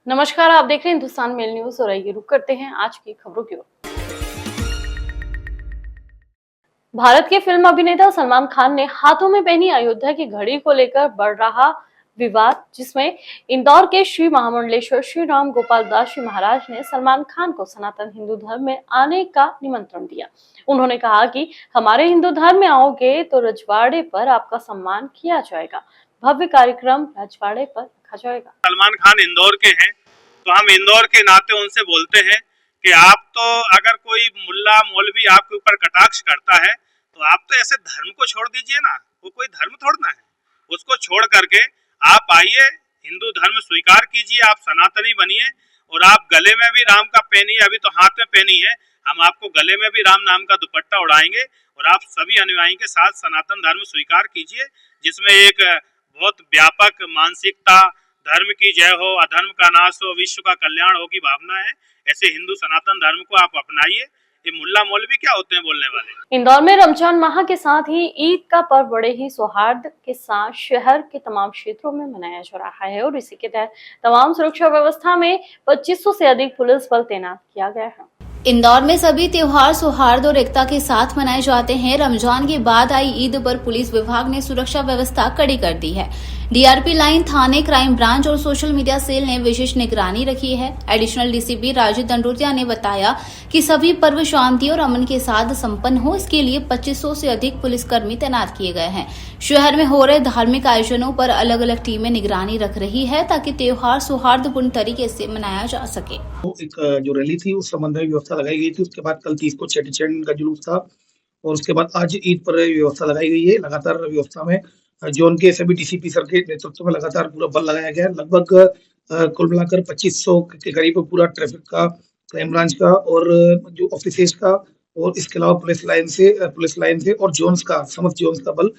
नमस्कार, आप देख रहे हैं हिंदुस्तान मेल न्यूज और आइए रुक करते हैं आज की खबरों की ओर। भारत के फिल्म अभिनेता सलमान खान ने हाथों में पहनी अयोध्या की घड़ी को लेकर बढ़ रहा विवाद, जिसमें इंदौर के श्री महामंडलेश्वर श्री राम गोपाल दास जी महाराज ने सलमान खान को सनातन हिंदू धर्म में आने का निमंत्रण दिया। उन्होंने कहा कि हमारे हिंदू धर्म में आओगे तो रजवाड़े पर आपका सम्मान किया जाएगा, भव्य कार्यक्रम रजवाड़े पर रखा जाएगा। सलमान खान इंदौर के हैं तो हम इंदौर के नाते उनसे बोलते हैं कि आप तो अगर कोई मुल्ला मौलवी आपके ऊपर कटाक्ष करता है तो आप तो ऐसे धर्म को छोड़ दीजिए ना। वो कोई धर्म थोड़ना है, उसको छोड़ करके आप आइए, हिंदू धर्म स्वीकार कीजिए, आप सनातनी बनिए और आप गले में भी राम का पहनिए। अभी तो हाथ में पहनी है, हम आपको गले में भी राम नाम का दुपट्टा उड़ाएंगे और आप सभी अनुयायी के साथ सनातन धर्म स्वीकार कीजिए, जिसमें एक बहुत व्यापक मानसिकता, धर्म की जय हो, अधर्म का नाश हो, विश्व का कल्याण हो की भावना है। ऐसे हिंदू सनातन धर्म को आप अपनाइए। ये मुल्ला मौलवी क्या होते हैं बोलने वाले। इंदौर में रमजान माह के साथ ही ईद का पर्व बड़े ही सौहार्द के साथ शहर के तमाम क्षेत्रों में मनाया जा रहा है और इसी के तहत तमाम सुरक्षा व्यवस्था में 2500 से अधिक पुलिस बल तैनात किया गया है। इंदौर में सभी त्योहार सौहार्द और एकता के साथ मनाए जाते हैं। रमजान के बाद आई ईद पर पुलिस विभाग ने सुरक्षा व्यवस्था कड़ी कर दी है। डीआरपी लाइन थाने, क्राइम ब्रांच और सोशल मीडिया सेल ने विशेष निगरानी रखी है। एडिशनल डीसीपी राजीव दंडोतिया ने बताया कि सभी पर्व शांति और अमन के साथ संपन्न हो, इसके लिए 2500 से अधिक पुलिसकर्मी तैनात किए गए हैं। शहर में हो रहे धार्मिक आयोजनों पर अलग अलग टीमें निगरानी रख रही है ताकि त्योहार सौहार्दपूर्ण तरीके से मनाया जा सके। एक जो रैली थी उस संबंध में व्यवस्था लगाई गई थी। उसके बाद कल 30 को चेटीचंड का जुलूस था और उसके बाद आज ईद पर व्यवस्था लगाई गई है। लगातार व्यवस्था में जोन के सभी डीसीपी सर के नेतृत्व में लगातार पूरा बल लगाया गया है। लगभग कुल मिलाकर 2500 के करीब पूरा ट्रैफिक का, क्राइम ब्रांच का और जो ऑफिसेज का और इसके अलावा पुलिस लाइन से और जोन्स का, समस्त जोन्स का बल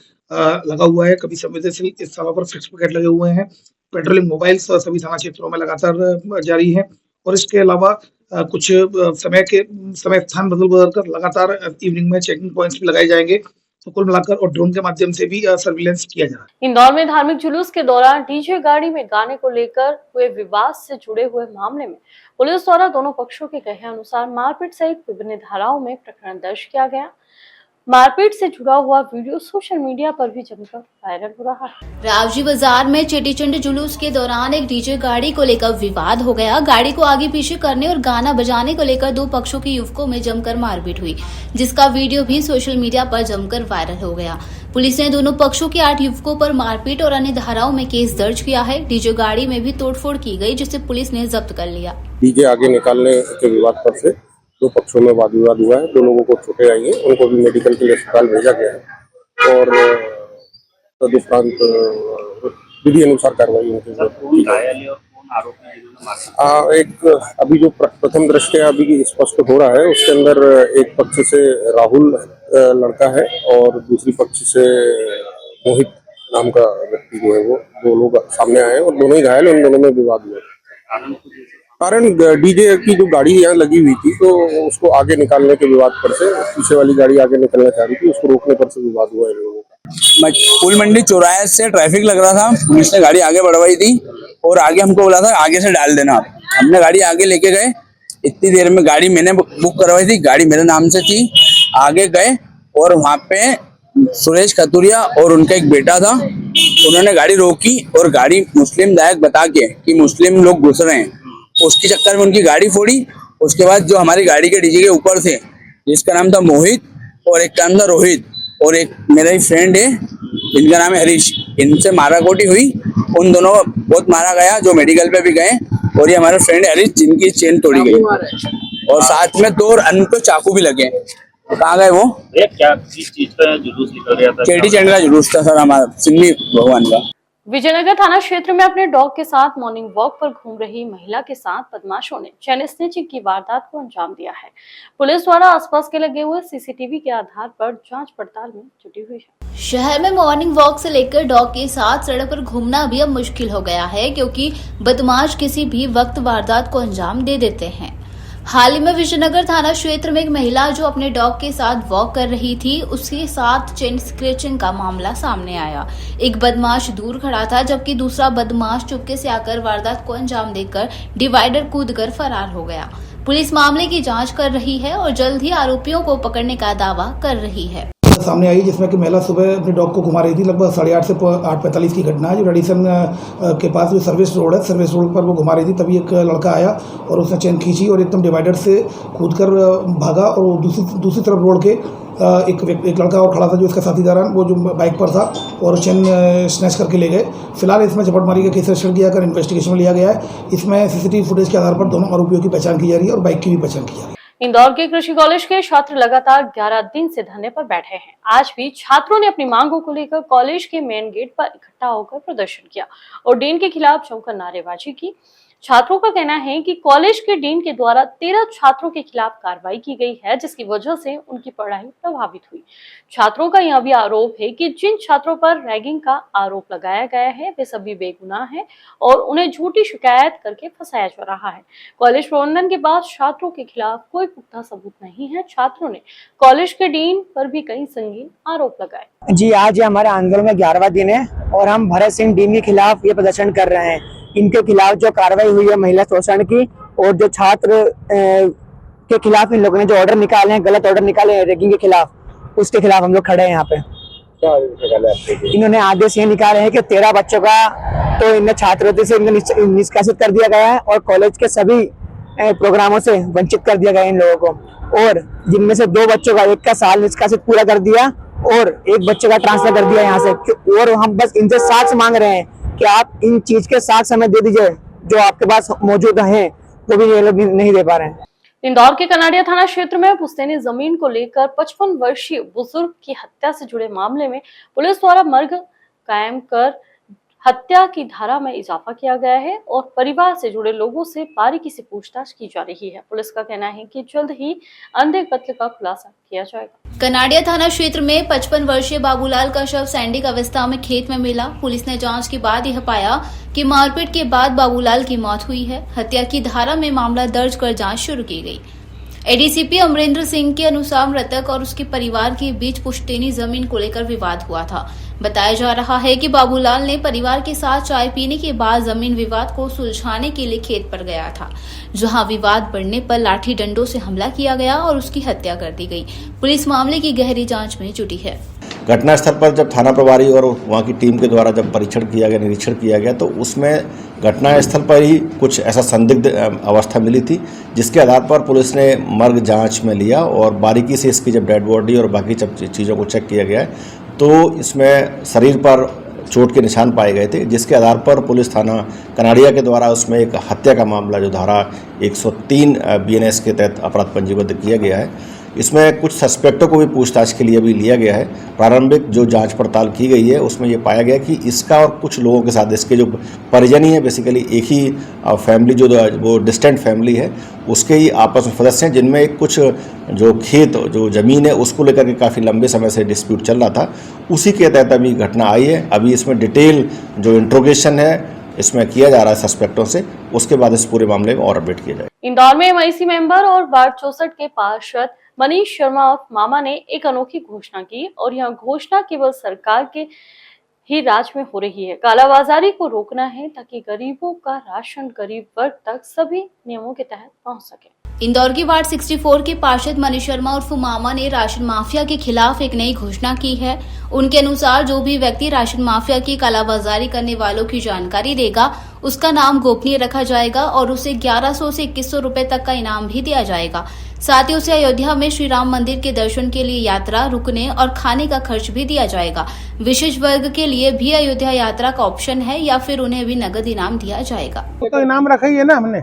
लगा हुआ है। कभी संवेदनशील स्थानों पर फिक्स पिकेट लगे हुए हैं। पेट्रोलिंग मोबाइल्स सभी थाना क्षेत्रों में लगातार जारी है और इसके अलावा कुछ समय स्थान बदल कर लगातार इवनिंग में चेकिंग पॉइंट्स भी लगाए जाएंगे। तो कुल मिलाकर और ड्रोन के माध्यम से भी सर्विलेंस किया जा रहा है। इंदौर में धार्मिक जुलूस के दौरान डीजे गाड़ी में गाने को लेकर हुए विवाद से जुड़े हुए मामले में पुलिस द्वारा दोनों पक्षों के कहे अनुसार मारपीट सहित विभिन्न धाराओं में प्रकरण दर्ज किया गया। मारपीट से जुड़ा हुआ वीडियो सोशल मीडिया पर भी जमकर वायरल हो रहा है। रावजी बाजार में चेटीचंड जुलूस के दौरान एक डीजे गाड़ी को लेकर विवाद हो गया। गाड़ी को आगे पीछे करने और गाना बजाने को लेकर दो पक्षों के युवकों में जमकर मारपीट हुई, जिसका वीडियो भी सोशल मीडिया पर जमकर वायरल हो गया। पुलिस ने दोनों पक्षों के 8 युवकों पर मारपीट और अन्य धाराओं में केस दर्ज किया है। डीजे गाड़ी में भी तोड़फोड़ की गई, जिसे पुलिस ने जब्त कर लिया। डीजे आगे निकालने के विवाद पर से दो पक्षों में वाद विवाद हुआ है। दो लोगों को चोटें आई हैं, उनको भी मेडिकल के लिए अस्पताल भेजा गया है और तदुपरांत विधि अनुसार कार्रवाई होती है। एक अभी जो प्रथम दृष्टया अभी स्पष्ट हो रहा है, उसके अंदर एक पक्ष से राहुल लड़का है और दूसरी पक्ष से मोहित नाम का व्यक्ति जो है वो, दो लोग सामने आए और दोनों ही घायल, उन दोनों में विवाद हुआ। कारण डीजे की जो गाड़ी यहाँ लगी हुई थी तो उसको आगे निकालने के विवाद पर से पीछे वाली गाड़ी आगे निकलना चाह रही थी, उसको रोकने पर से विवाद हुआ इन लोगों का। फूल मंडी चौराहे से ट्रैफिक लग रहा था, पुलिस ने गाड़ी आगे बढ़वाई थी और आगे हमको बोला था आगे से डाल देना। हमने गाड़ी आगे लेके गए, इतनी देर में गाड़ी मैंने बुक करवाई थी, गाड़ी मेरे नाम से थी। आगे गए और वहाँ पे सुरेश खतुरिया और उनका एक बेटा था, उन्होंने गाड़ी रोकी और गाड़ी मुस्लिम दायक बता के कि मुस्लिम लोग घुस रहे हैं, उसके चक्कर में उनकी गाड़ी फोड़ी। उसके बाद जो हमारी गाड़ी के डीजे के ऊपर थे, जिसका नाम था मोहित और एक का नाम था रोहित और एक मेरा ही फ्रेंड है इनका नाम है हरीश, इनसे माराकोटी हुई। उन दोनों बहुत मारा गया, जो मेडिकल पे भी गए। और ये हमारे फ्रेंड हरीश जिनकी चेन तोड़ी गई और साथ में 2 अन्य को चाकू भी लगे। कहाँ गए वो? क्या चीज का जुलूस निकल गया था? चेटीचंड का जुलूस था सर, हमारा सिंधी भगवान का। विजयनगर थाना क्षेत्र में अपने डॉग के साथ मॉर्निंग वॉक पर घूम रही महिला के साथ बदमाशों ने चैन स्नैचिंग की वारदात को अंजाम दिया है। पुलिस द्वारा आसपास के लगे हुए सीसीटीवी के आधार पर जांच पड़ताल में जुटी हुई है। शहर में मॉर्निंग वॉक से लेकर डॉग के साथ सड़क पर घूमना भी अब मुश्किल हो गया है, क्योंकि बदमाश किसी भी वक्त वारदात को अंजाम दे देते हैं। हाल ही में विजयनगर थाना क्षेत्र में एक महिला जो अपने डॉग के साथ वॉक कर रही थी, उसके साथ चेन स्क्रैचिंग का मामला सामने आया। एक बदमाश दूर खड़ा था, जबकि दूसरा बदमाश चुपके से आकर वारदात को अंजाम देकर डिवाइडर कूदकर फरार हो गया। पुलिस मामले की जांच कर रही है और जल्द ही आरोपियों को पकड़ने का दावा कर रही है। सामने आई जिसमें कि महिला सुबह अपने डॉग को घुमा रही थी। लगभग 8:30 से 8:45 की घटना है, जो रेडिसन के पास जो सर्विस रोड है, सर्विस रोड पर वो घुमा रही थी। तभी एक लड़का आया और उसने चेन खींची और एकदम डिवाइडर से कूदकर भागा। और वो दूसरी तरफ रोड के एक लड़का और खड़ा था जो इसका साथीदार, वो जो बाइक पर था, और चेन स्नैच करके ले गए। फिलहाल इसमें झपटमारी का केस रजिस्टर किया कर इन्वेस्टिगेशन में लिया गया है। इसमें सीसीटीवी फुटेज के आधार पर दोनों आरोपियों की पहचान की जा रही है और बाइक की भी पहचान की जा रही है। इंदौर के कृषि कॉलेज के छात्र लगातार 11 दिन से धरने पर बैठे हैं। आज भी छात्रों ने अपनी मांगों को लेकर कॉलेज के मेन गेट पर इकट्ठा होकर प्रदर्शन किया और डीन के खिलाफ जमकर नारेबाजी की। छात्रों का कहना है कि कॉलेज के डीन के द्वारा 13 छात्रों के खिलाफ कार्रवाई की गई है, जिसकी वजह से उनकी पढ़ाई प्रभावित हुई। छात्रों का यह भी आरोप है कि जिन छात्रों पर रैगिंग का आरोप लगाया गया है वे सभी बेगुनाह हैं और उन्हें झूठी शिकायत करके फंसाया जा रहा है। कॉलेज प्रबंधन के पास छात्रों के खिलाफ कोई पुख्ता सबूत नहीं है। छात्रों ने कॉलेज के डीन पर भी कई संगीन आरोप लगाए। जी, आज हमारे आंदोलन में 11वां दिन है और हम भरत सिंह डीन के खिलाफ ये प्रदर्शन कर रहे हैं। इनके खिलाफ जो कार्रवाई हुई है महिला शोषण की, और जो छात्र के खिलाफ इन लोगों ने जो ऑर्डर निकाले हैं, गलत ऑर्डर निकाले हैं रैगिंग के खिलाफ, उसके खिलाफ हम लोग खड़े हैं यहाँ पे। इन्होंने आदेश ये निकाले हैं कि 13 बच्चों का तो इन्हें छात्रवृत्ति से निष्कासित कर दिया गया है और कॉलेज के सभी प्रोग्रामों से वंचित कर दिया गया इन लोगों को, और जिनमें से 2 बच्चों का, एक का साल निष्कासित पूरा कर दिया और एक बच्चे का ट्रांसफर कर दिया यहाँ से। और हम बस इनसे साक्ष्य मांग रहे हैं कि आप इन चीज के साक्ष्य हमें दे दीजिए जो आपके पास मौजूद हैं, वो भी ये लोग नहीं दे पा रहे हैं। इंदौर के कनाडिया थाना क्षेत्र में पुश्तैनी जमीन को लेकर 55 वर्षीय बुजुर्ग की हत्या से जुड़े मामले में पुलिस द्वारा मर्ग कायम कर हत्या की धारा में इजाफा किया गया है और परिवार से जुड़े लोगों से बारीकी से पूछताछ की जा रही है। पुलिस का कहना है कि जल्द ही अंधे कत्ल का खुलासा किया जाएगा। कनाडिया थाना क्षेत्र में 55 वर्षीय बाबूलाल का शव सैंडिक अवस्था में खेत में मिला। पुलिस ने जांच के बाद यह पाया कि मारपीट के बाद बाबूलाल की मौत हुई है। हत्या की धारा में मामला दर्ज कर जांच शुरू की गई। एडीसीपी अमरेंद्र सिंह के अनुसार मृतक और उसके परिवार के बीच पुश्तैनी जमीन को लेकर विवाद हुआ था। बताया जा रहा है कि बाबूलाल ने परिवार के साथ चाय पीने के बाद जमीन विवाद को सुलझाने के लिए खेत पर गया था, जहां विवाद बढ़ने पर लाठी डंडों से हमला किया गया और उसकी हत्या कर दी गई। पुलिस मामले की गहरी जांच में जुटी है। घटनास्थल पर जब थाना प्रभारी और वहाँ की टीम के द्वारा जब निरीक्षण किया गया तो उसमें घटनास्थल पर ही कुछ ऐसा संदिग्ध अवस्था मिली थी, जिसके आधार पर पुलिस ने मर्ग जांच में लिया और बारीकी से इसकी जब डेड बॉडी और बाकी जब चीज़ों को चेक किया गया तो इसमें शरीर पर चोट के निशान पाए गए थे, जिसके आधार पर पुलिस थाना कनाडिया के द्वारा उसमें एक हत्या का मामला जो धारा 103 BNS के तहत अपराध पंजीबद्ध किया गया है। इसमें कुछ सस्पेक्टों को भी पूछताछ के लिए भी लिया गया है। प्रारंभिक जो जांच पड़ताल की गई है उसमें ये पाया गया कि इसका और कुछ लोगों के साथ, इसके जो परिजन ही है, बेसिकली एक ही फैमिली वो डिस्टेंट फैमिली है, उसके ही आपस में सदस्य हैं, जिनमें कुछ जो खेत जो ज़मीन है उसको लेकर के काफ़ी लंबे समय से डिस्प्यूट चल रहा था। उसी के तहत अभी घटना आई है। अभी इसमें डिटेल जो इंट्रोगेशन है इसमें किया जा रहा है सस्पेक्टों से, उसके बाद इस पूरे मामले में और अपडेट किया जाए। इंदौर में MIC मेंबर और वार्ड 64 के पार्षद मनीष शर्मा और मामा ने एक अनोखी घोषणा की और यह घोषणा केवल सरकार के ही राज में हो रही है। कालाबाजारी को रोकना है ताकि गरीबों का राशन गरीब वर्ग तक सभी नियमों के तहत पहुंच सके। इंदौर की वार्ड 64 के पार्षद मनीष शर्मा उर्फ मामा ने राशन माफिया के खिलाफ एक नई घोषणा की है। उनके अनुसार जो भी व्यक्ति राशन माफिया की कालाबाजारी करने वालों की जानकारी देगा उसका नाम गोपनीय रखा जाएगा और उसे 1100 से 2100 रुपए तक का इनाम भी दिया जाएगा। साथ ही उसे अयोध्या में श्री राम मंदिर के दर्शन के लिए यात्रा, रुकने और खाने का खर्च भी दिया जाएगा। विशेष वर्ग के लिए भी अयोध्या यात्रा का ऑप्शन है या फिर उन्हें भी नगद इनाम दिया जाएगा। तो इनाम रखा ही है ना हमने,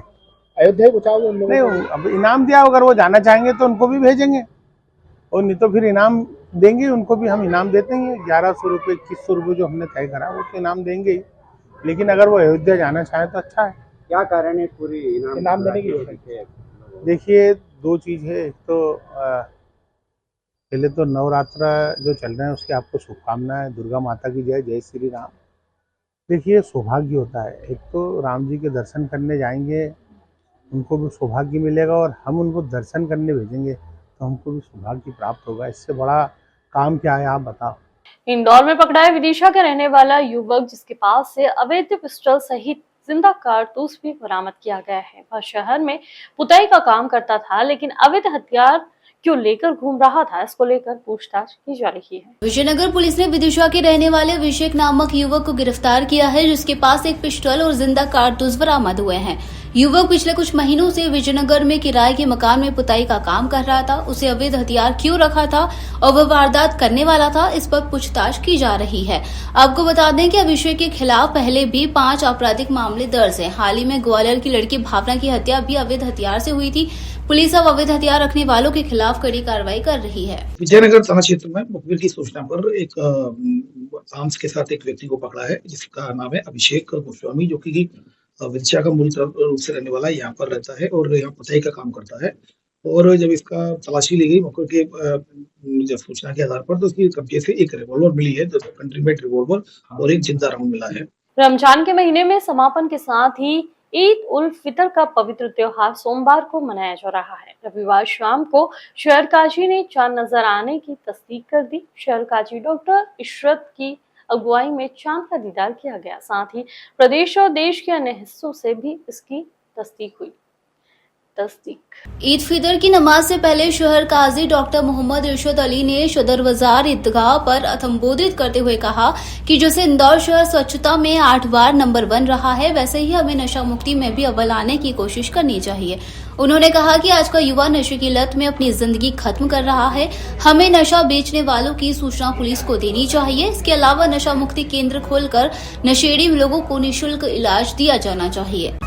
अयोध्या नहीं, अब इनाम दिया, अगर वो जाना चाहेंगे तो उनको भी भेजेंगे और नहीं तो फिर इनाम देंगे, उनको भी हम इनाम देते हैं। 1100 रुपये 2100 रुपये जो हमने तय करा वो तो इनाम देंगे ही, लेकिन अगर वो अयोध्या जाना चाहे तो अच्छा है। क्या कारण है पूरी इनाम देने की? देखिए, 2 चीज़ है। एक तो पहले तो नवरात्र जो चल रहे हैं उसकी आपको शुभकामनाएं। दुर्गा माता की जय, जय श्री राम। देखिए, सौभाग्य होता है, एक तो राम जी के दर्शन करने जाएंगे उनको भी सौभाग्य मिलेगा और हम उनको दर्शन करने भेजेंगे तो हमको भी सौभाग्य प्राप्त होगा। इससे बड़ा काम क्या है, आप बताओ। इंदौर में पकड़ा है विदिशा का रहने वाला युवक, जिसके पास से अवैध पिस्टल सहित जिंदा कारतूस भी बरामद किया गया है। वह शहर में पुताई का काम करता था, लेकिन अवैध हथियार क्यों लेकर घूम रहा था, इसको लेकर पूछताछ की जा रही है। विजयनगर पुलिस ने विदिशा के रहने वाले अभिषेक नामक युवक को गिरफ्तार किया है, जिसके पास एक पिस्टल और जिंदा कारतूस बरामद हुए हैं। युवक पिछले कुछ महीनों से विजयनगर में किराए के मकान में पुताई का काम कर रहा था। उसे अवैध हथियार क्यों रखा था और वह वारदात करने वाला था, इस पर पूछताछ की जा रही है। आपको बता दें कि अभिषेक के खिलाफ पहले भी 5 आपराधिक मामले दर्ज हैं। हाल ही में ग्वालियर की लड़की भावना की हत्या भी अवैध हथियार से हुई थी। पुलिस अब अवैध हथियार रखने वालों के खिलाफ कड़ी कार्रवाई कर रही है। विजयनगर थाना क्षेत्र में मुखबिर की सूचना पर एक आर्म्स के साथ एक व्यक्ति को पकड़ा है, जिसका नाम है अभिषेक गोस्वामी, जो कि विदिशा का मूल रूप से रहने वाला है, यहाँ पर रहता है और यहाँ पुताई का काम करता है। और जब इसका तलाशी ली गई मौके के जब सूचना के आधार पर, तो उसकी कब्जे से एक रिवॉल्वर मिली है, कंट्री मेड रिवॉल्वर, और एक जिंदा राउंड मिला है। रमजान के महीने में समापन के साथ ही ईद उल फितर का पवित्र त्योहार सोमवार को मनाया जा रहा है। रविवार शाम को शहर काजी ने चांद नजर आने की तस्दीक कर दी। शहर काजी डॉक्टर इशरत की अगुवाई में चांद का दीदार किया गया। साथ ही प्रदेश और देश के अन्य हिस्सों से भी इसकी तस्दीक हुई। ईद फितर की नमाज से पहले शहर काजी डॉक्टर मोहम्मद इरशाद अली ने सदर बाजार ईदगाह पर संबोधित करते हुए कहा कि जैसे इंदौर शहर स्वच्छता में 8 बार नंबर 1 रहा है, वैसे ही हमें नशा मुक्ति में भी अव्वल आने की कोशिश करनी चाहिए। उन्होंने कहा कि आज का युवा नशे की लत में अपनी जिंदगी खत्म कर रहा है। हमें नशा बेचने वालों की सूचना पुलिस को देनी चाहिए। इसके अलावा नशा मुक्ति केंद्र खोलकर नशेड़ी लोगों को निःशुल्क इलाज दिया जाना चाहिए।